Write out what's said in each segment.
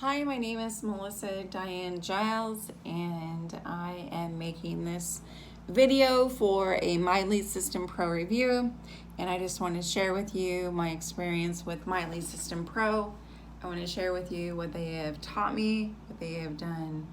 Hi, my name is Melissa Diane Giles, and I am making this video for a My System Pro review. And I just want to share with you my experience with My System Pro. I want to share with you what they have taught me, what they have done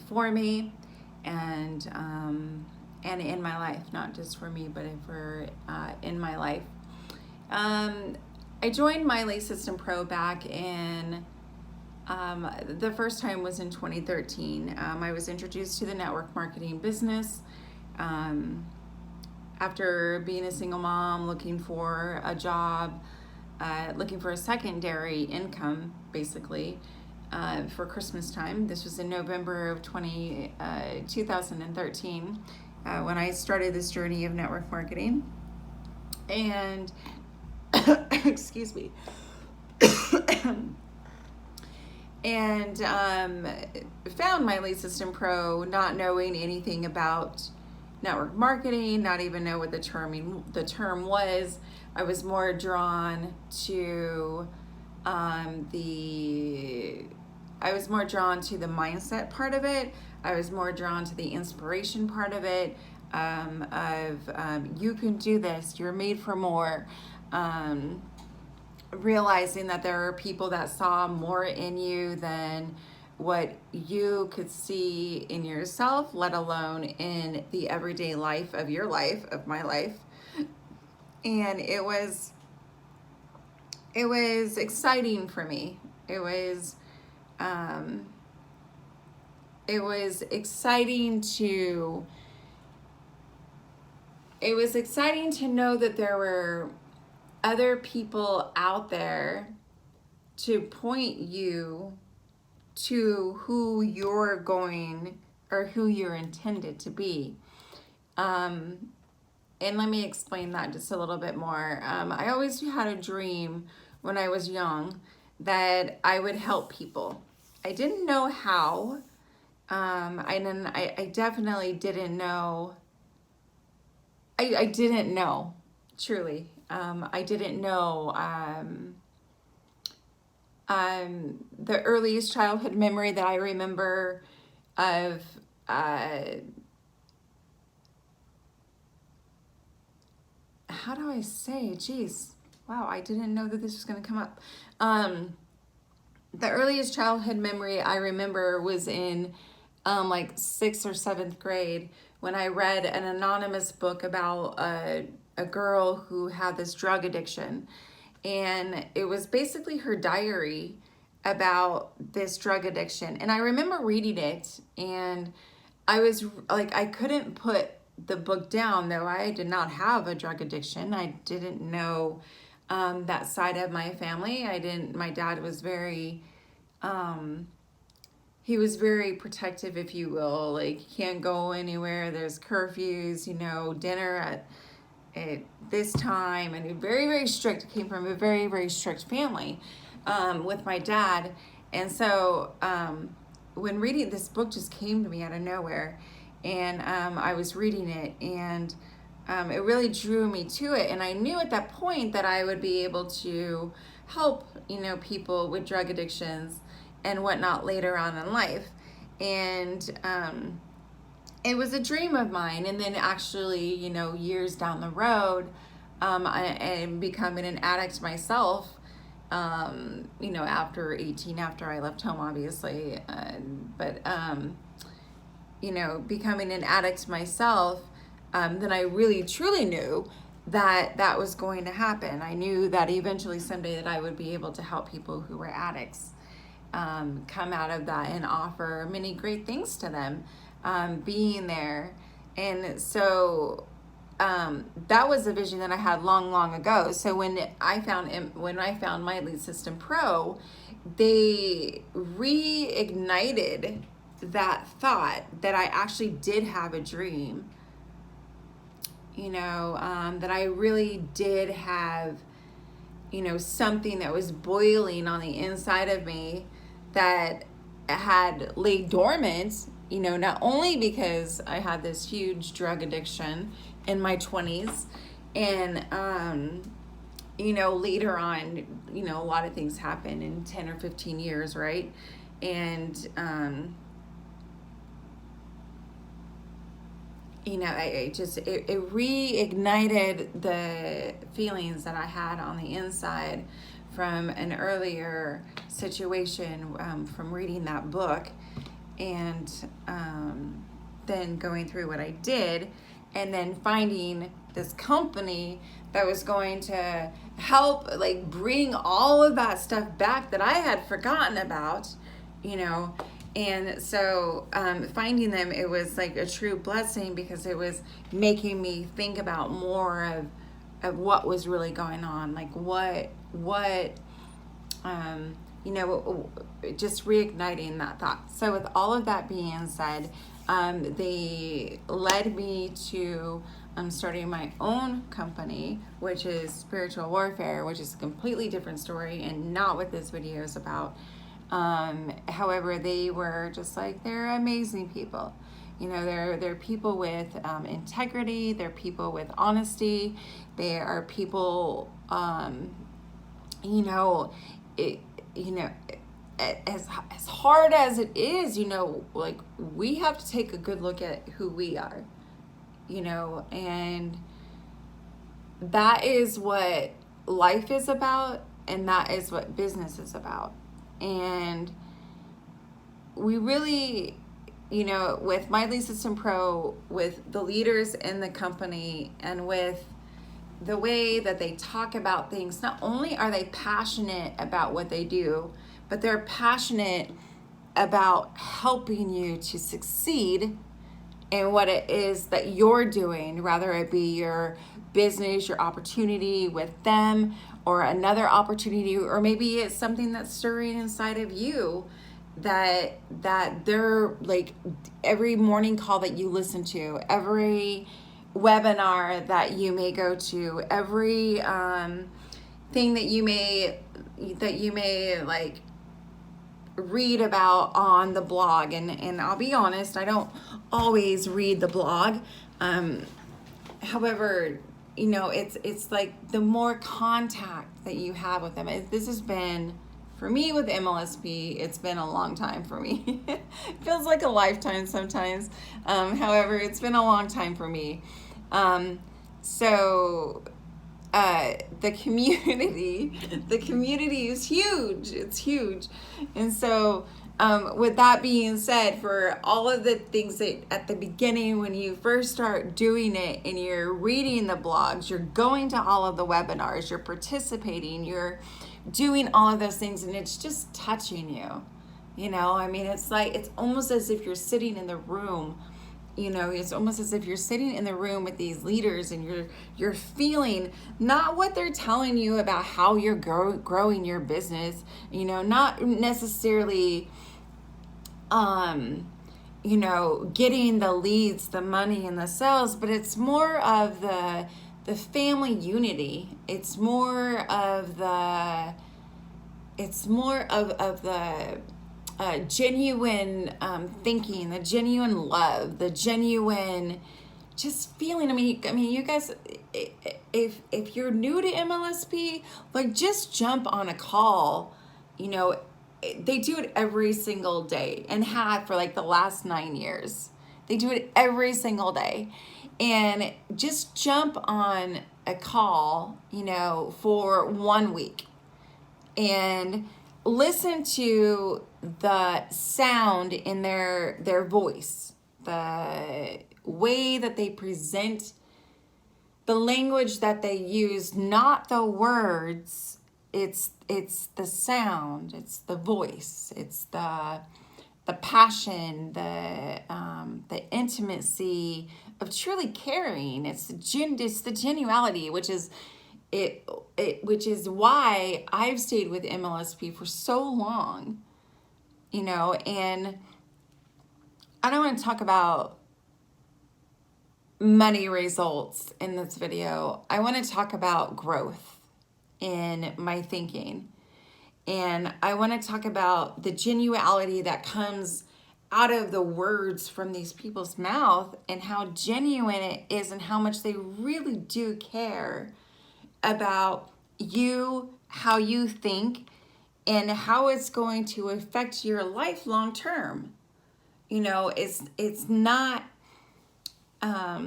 for me, and in my life, not just for me, but for in my life. I joined My System Pro back in the first time was in 2013. I was introduced to the network marketing business after being a single mom, looking for a job, looking for a secondary income, basically, for Christmas time. This was in November of 2013 when I started this journey of network marketing. And, excuse me. And found My System Pro, not knowing anything about network marketing, not even know what the term was. I was more drawn to the mindset part of it. I was more drawn to the inspiration part of it. You can do this. You're made for more. Realizing that there are people that saw more in you than what you could see in yourself, let alone in the everyday life of your life, of my life. And it was exciting for me. It was exciting to know that there were other people out there to point you to who you're going or who you're intended to be. And let me explain that just a little bit more. I always had a dream when I was young that I would help people. I didn't know how. I definitely didn't know. I didn't know, truly. I didn't know. The earliest childhood memory that I remember of how do I say? Geez, wow! I didn't know that this was going to come up. The earliest childhood memory I remember was in like 6th or 7th grade when I read an anonymous book about a girl who had this drug addiction, and it was basically her diary about this drug addiction. And I remember reading it, and I was like, I couldn't put the book down, though I did not have a drug addiction. I didn't know that side of my family. My dad was very he was very protective, if you will. Like, you can't go anywhere, there's curfews, dinner at this time, and very, very strict. Came from a very, very strict family with my dad. And so when reading this book just came to me out of nowhere, and I was reading it, and it really drew me to it. And I knew at that point that I would be able to help people with drug addictions and whatnot later on in life. And it was a dream of mine. And then actually, years down the road, and becoming an addict myself, after 18, after I left home, obviously, becoming an addict myself, then I really, truly knew that that was going to happen. I knew that eventually someday that I would be able to help people who were addicts come out of that and offer many great things to them, being there. And so that was a vision that I had long, long ago. So when I found My System Pro, they reignited that thought that I actually did have a dream, that I really did have, something that was boiling on the inside of me that had laid dormant, not only because I had this huge drug addiction in my 20s, and later on, a lot of things happen in 10 or 15 years, right? And, it reignited the feelings that I had on the inside from an earlier situation, from reading that book, and then going through what I did, and then finding this company that was going to help like bring all of that stuff back that I had forgotten about, and so finding them, it was like a true blessing, because it was making me think about more of what was really going on, like what just reigniting that thought. So with all of that being said, they led me to starting my own company, which is Spiritual Warfare, which is a completely different story and not what this video is about. However, they were just like, they're amazing people. They're people with integrity. They're people with honesty. They are people, as hard as it is, like, we have to take a good look at who we are, and that is what life is about, and that is what business is about. And we really, with My Lead System Pro, with the leaders in the company, and with the way that they talk about things, not only are they passionate about what they do, but they're passionate about helping you to succeed in what it is that you're doing, whether it be your business, your opportunity with them, or another opportunity, or maybe it's something that's stirring inside of you, that they're like, every morning call that you listen to, every webinar that you may go to, every thing that you may like read about on the blog, and I'll be honest, I don't always read the blog. However, it's like the more contact that you have with them. This has been, for me with MLSP, it's been a long time for me. It feels like a lifetime sometimes. However, it's been a long time for me. So the community is huge. It's huge. And so with that being said, for all of the things that at the beginning, when you first start doing it and you're reading the blogs, you're going to all of the webinars, you're participating, you're doing all of those things, and it's just touching you. It's like, it's almost as if you're sitting in the room. It's almost as if you're sitting in the room with these leaders, and you're feeling not what they're telling you about how you're growing your business, not necessarily getting the leads, the money, and the sales, but it's more of the family unity. It's more of the genuine thinking, the genuine love, the genuine just feeling. I mean, you guys, if you're new to MLSP, like, just jump on a call. They do it every single day, and have for like the last 9 years. They do it every single day, and just jump on a call, for 1 week, and listen to the sound in their voice, the way that they present, the language that they use, not the words. It's the sound, it's the voice, it's the passion, the intimacy of truly caring. It's the geniality, which is why I've stayed with MLSP for so long, and I don't want to talk about money results in this video. I want to talk about growth in my thinking. And I want to talk about the genuality that comes out of the words from these people's mouth, and how genuine it is, and how much they really do care about how you think and how it's going to affect your life long term. You know, it's not how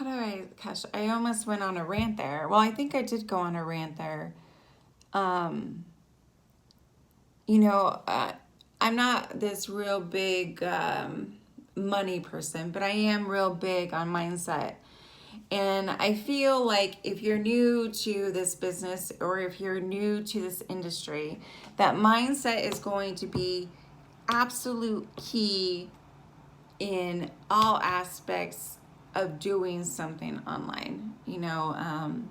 do I almost went on a rant there. Well, I think I did go on a rant there. You know, I'm not this real big money person, but I am real big on mindset. And I feel like if you're new to this business or if you're new to this industry, that mindset is going to be absolute key in all aspects of doing something online. You know,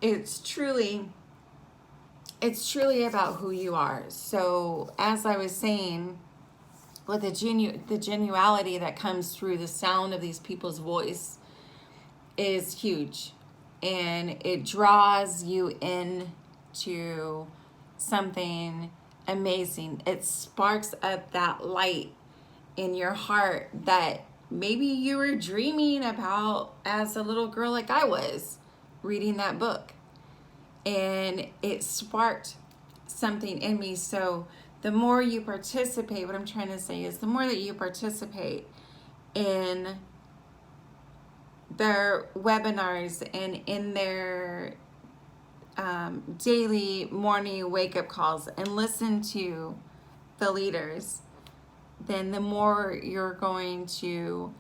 it's truly about who you are. So as I was saying, with the geniality that comes through the sound of these people's voice is huge, and it draws you into something amazing. It sparks up that light in your heart that maybe you were dreaming about as a little girl, like I was reading that book, and it sparked something in me. So the more you participate, what I'm trying to say is the more that you participate in their webinars and in their daily morning wake-up calls and listen to the leaders, then the more you're going to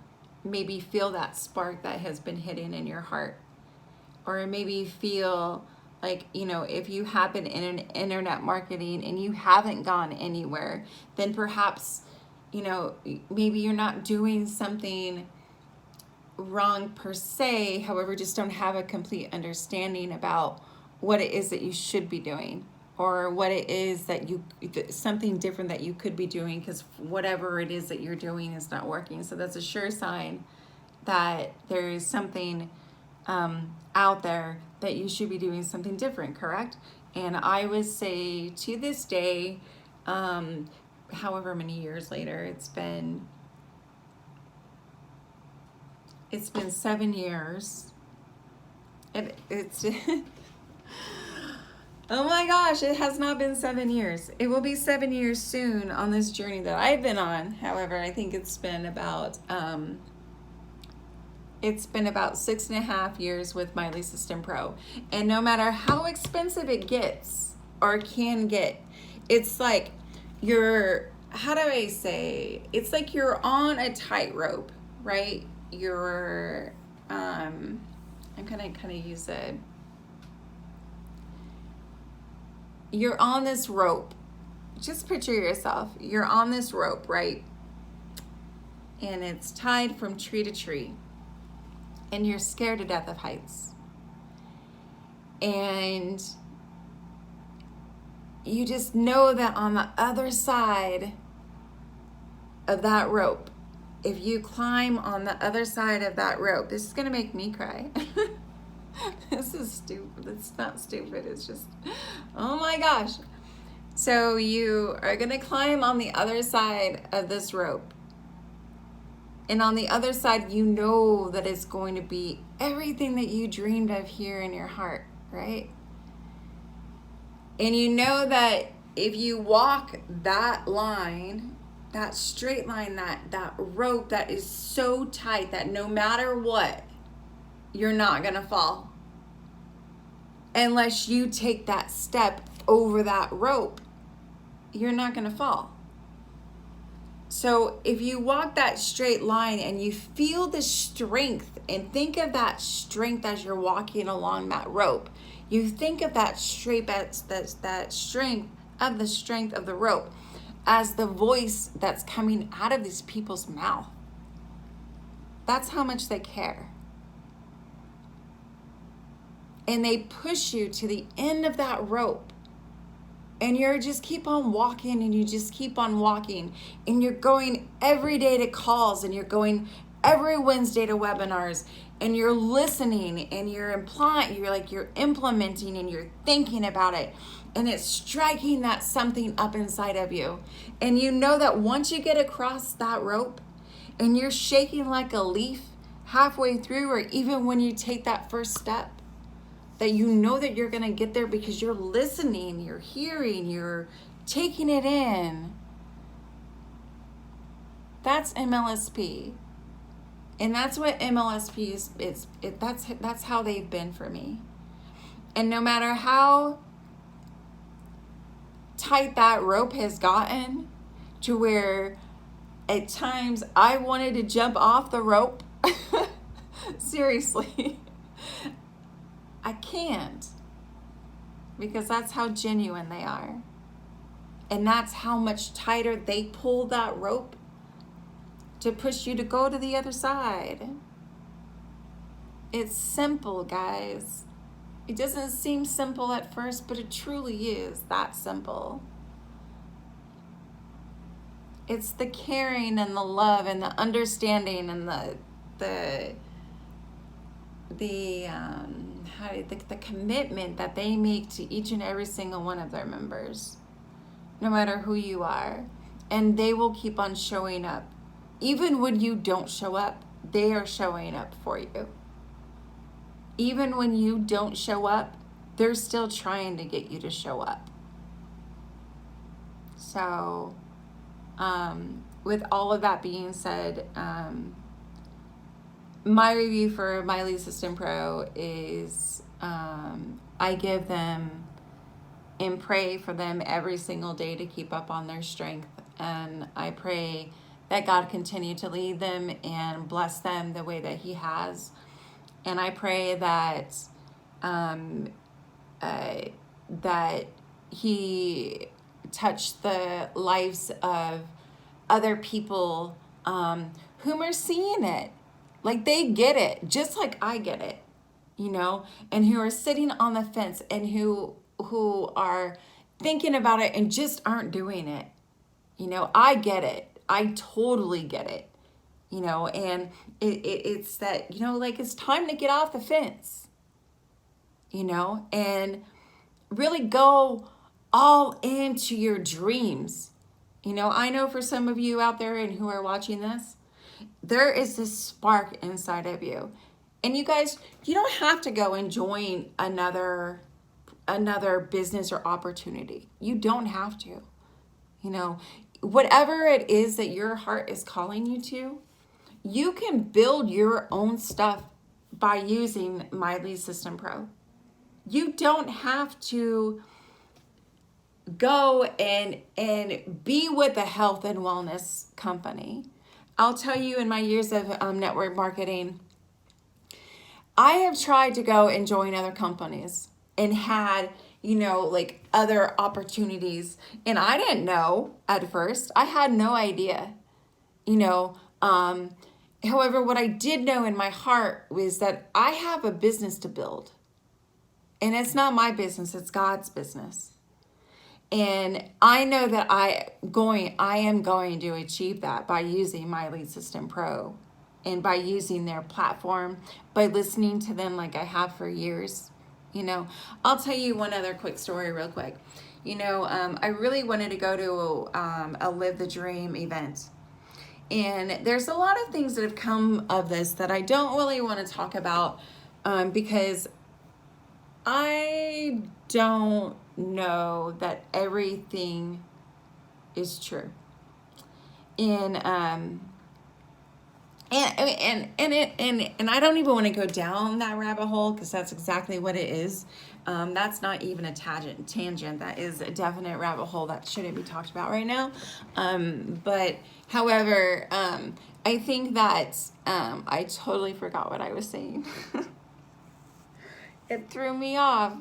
maybe feel that spark that has been hidden in your heart. Or maybe feel like, you know, if you have been in internet marketing and you haven't gone anywhere, then perhaps, you know, maybe you're not doing something wrong per se, however, just don't have a complete understanding about what it is that you should be doing, or what it is that something different that you could be doing, because whatever it is that you're doing is not working. So that's a sure sign that there is something out there that you should be doing something different, correct? And I would say to this day, however many years later, it's been 7 years. It's oh my gosh, it has not been 7 years. It will be 7 years soon on this journey that I've been on. However, I think it's been about 6.5 years with My Lead System Pro. And no matter how expensive it gets or can get, it's like how do I say? It's like you're on a tightrope, right? I'm gonna kind of use you're on this rope. Just picture yourself. You're on this rope, right? And it's tied from tree to tree. And you're scared to death of heights. And you just know that on the other side of that rope, if you climb on the other side of that rope, this is going to make me cry. This is stupid. It's not stupid. It's just, oh my gosh. So you are going to climb on the other side of this rope. And on the other side, you know that it's going to be everything that you dreamed of here in your heart, right? And you know that if you walk that line, that straight line, that rope that is so tight that no matter what, you're not going to fall. Unless you take that step over that rope, you're not going to fall. So if you walk that straight line and you feel the strength, and think of that strength as you're walking along that rope, you think of that strength of the rope as the voice that's coming out of these people's mouth. That's how much they care. And they push you to the end of that rope. And you're just keep on walking, and you just keep on walking. And you're going every day to calls, and you're going every Wednesday to webinars, and you're listening, and you're implementing, and you're thinking about it. And it's striking that something up inside of you. And you know that once you get across that rope and you're shaking like a leaf, halfway through, or even when you take that first step, that you know that you're going to get there because you're listening, you're hearing, you're taking it in. That's MLSP. And that's what MLSP is that's how they've been for me. And no matter how tight that rope has gotten, to where at times I wanted to jump off the rope, seriously, I can't, because that's how genuine they are. And that's how much tighter they pull that rope to push you to go to the other side. It's simple, guys. It doesn't seem simple at first, but it truly is that simple. It's the caring and the love and the understanding and the commitment that they make to each and every single one of their members, no matter who you are. And they will keep on showing up. Even when you don't show up, they are showing up for you. Even when you don't show up, they're still trying to get you to show up. So, with all of that being said, my review for My Lead System Pro is I give them and pray for them every single day to keep up on their strength. And I pray that God continue to lead them and bless them the way that He has. And I pray that that He touch the lives of other people whom are seeing it. Like, they get it, just like I get it, you know, and who are sitting on the fence and who are thinking about it and just aren't doing it. You know, I get it. I totally get it, you know, and it's that, you know, like, it's time to get off the fence, you know, and really go all into your dreams. You know, I know for some of you out there and who are watching this, there is this spark inside of you. And you guys, you don't have to go and join another business or opportunity. You don't have to. You know, whatever it is that your heart is calling you to, you can build your own stuff by using My Lead System Pro. You don't have to go and be with a health and wellness company. I'll tell you, in my years of network marketing, I have tried to go and join other companies and had, you know, like, other opportunities. And I didn't know at first. I had no idea, you know. However, what I did know in my heart was that I have a business to build. And it's not my business, it's God's business. And I know that I am going to achieve that by using My Lead System Pro and by using their platform, by listening to them like I have for years. You know, I'll tell you one other quick story real quick. You know, I really wanted to go to a Live the Dream event. And there's a lot of things that have come of this that I don't really want to talk about because I don't know that everything is true. And I don't even want to go down that rabbit hole, because that's exactly what it is. That's not even a tangent. That is a definite rabbit hole that shouldn't be talked about right now. But however, I think that I totally forgot what I was saying. It threw me off.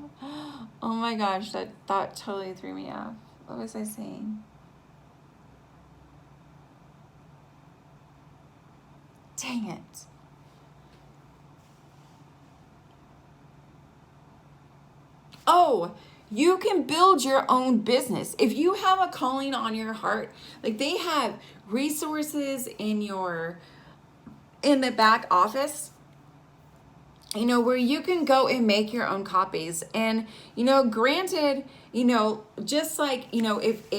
Oh my gosh, that thought totally threw me off. What was I saying? Dang it. Oh, you can build your own business. If you have a calling on your heart, like, they have resources in the back office where you can go and make your own copies. And, granted, just like, if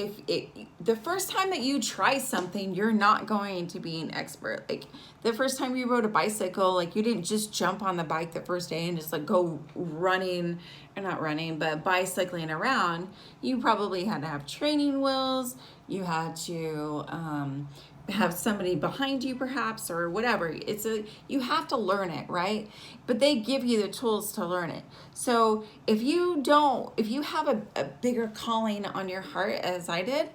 the first time that you try something, you're not going to be an expert. Like the first time you rode a bicycle, like you didn't just jump on the bike the first day and just like go running, or not running, but bicycling around. You probably had to have training wheels. You had to, have somebody behind you perhaps, or whatever. You have to learn it, right? But they give you the tools to learn it. So if you have a bigger calling on your heart, as I did,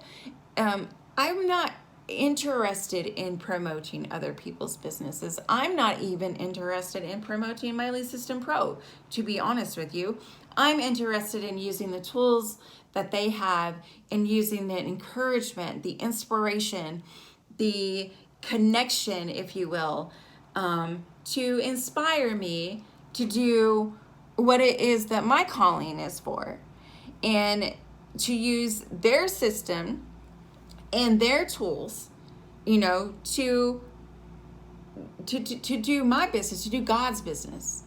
I'm not interested in promoting other people's businesses. I'm not even interested in promoting My Lead System Pro, to be honest with you. I'm interested in using the tools that they have, and using the encouragement, the inspiration, the connection, if you will, to inspire me to do what it is that my calling is for, and to use their system and their tools, to do my business, to do God's business.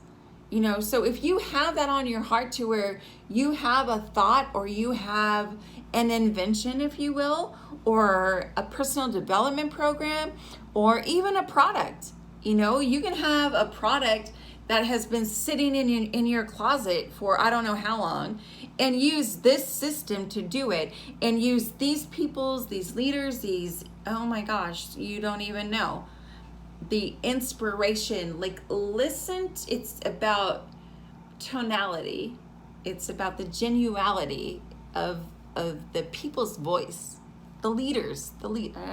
So if you have that on your heart, to where you have a thought, or you have an invention, if you will, or a personal development program, or even a product, you can have a product that has been sitting in your closet for I don't know how long, and use this system to do it, and use these leaders, oh my gosh, you don't even know. The inspiration, like listen, it's about tonality. It's about the genuality of the people's voice. I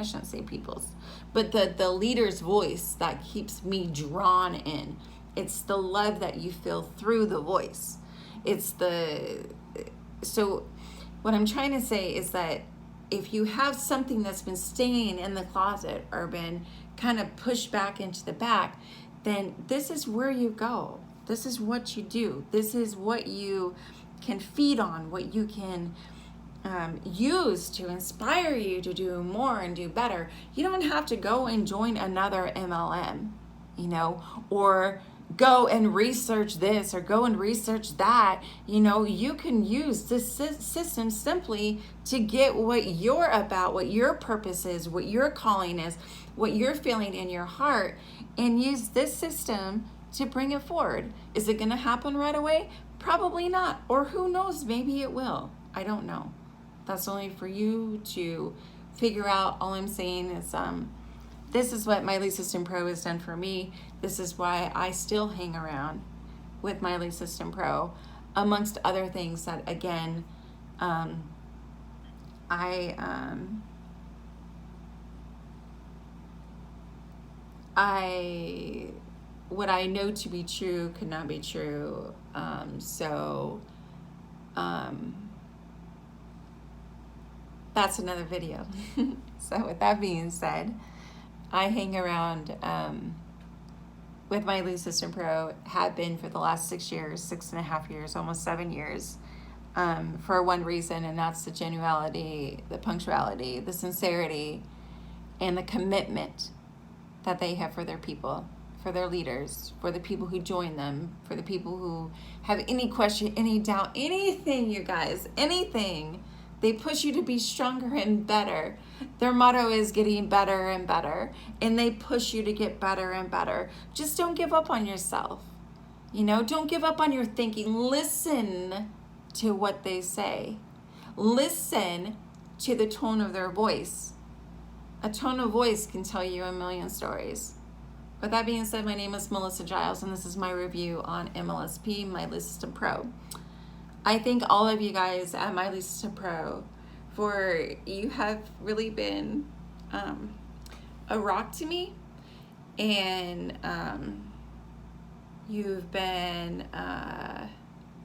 shouldn't say people's, but the leader's voice that keeps me drawn in. It's the love that you feel through the voice. So what I'm trying to say is that if you have something that's been staying in the closet, or been kind of pushed back into the back, then this is where you go. This is what you do. This is what you can feed on, what you can use to inspire you to do more and do better. You don't have to go and join another MLM, or go and research this, or go and research that. You can use this system simply to get what you're about, what your purpose is, what your calling is, what you're feeling in your heart, and use this system to bring it forward. Is it going to happen right away? Probably not. Or who knows, maybe it will. I don't know. That's only for you to figure out. All I'm saying is this is what My Lead System Pro has done for me. This is why I still hang around with My Lead System Pro, amongst other things that, again, what I know to be true could not be true. That's another video. So with that being said, I hang around with My Lead System Pro, have been for the last 6.5 years, almost 7 years, for one reason, and that's the genuality, the punctuality, the sincerity, and the commitment that they have for their people, for their leaders, for the people who join them, for the people who have any question, any doubt, anything, you guys, anything. They push you to be stronger and better. Their motto is getting better and better, and they push you to get better and better. Just don't give up on yourself. Don't give up on your thinking. Listen to what they say. Listen to the tone of their voice. A tone of voice can tell you a million stories. With that being said, my name is Melissa Giles, and this is my review on MLSP, My Lead System Pro. I thank all of you guys at My Lead System Pro, for you have really been a rock to me, and you've been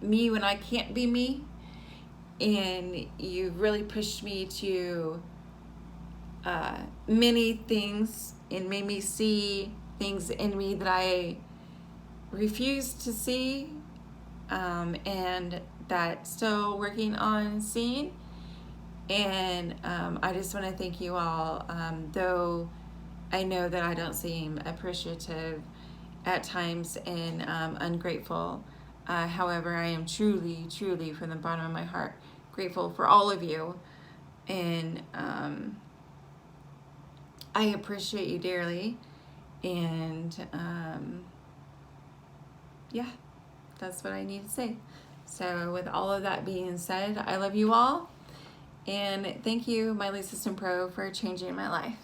me when I can't be me, and you've really pushed me to many things, and made me see things in me that I refused to see, and that still working on seeing. And I just want to thank you all, though I know that I don't seem appreciative at times and ungrateful. However, I am truly, truly from the bottom of my heart grateful for all of you. And I appreciate you dearly. And yeah, that's what I need to say. So with all of that being said, I love you all. And thank you, my Lead System Pro, for changing my life.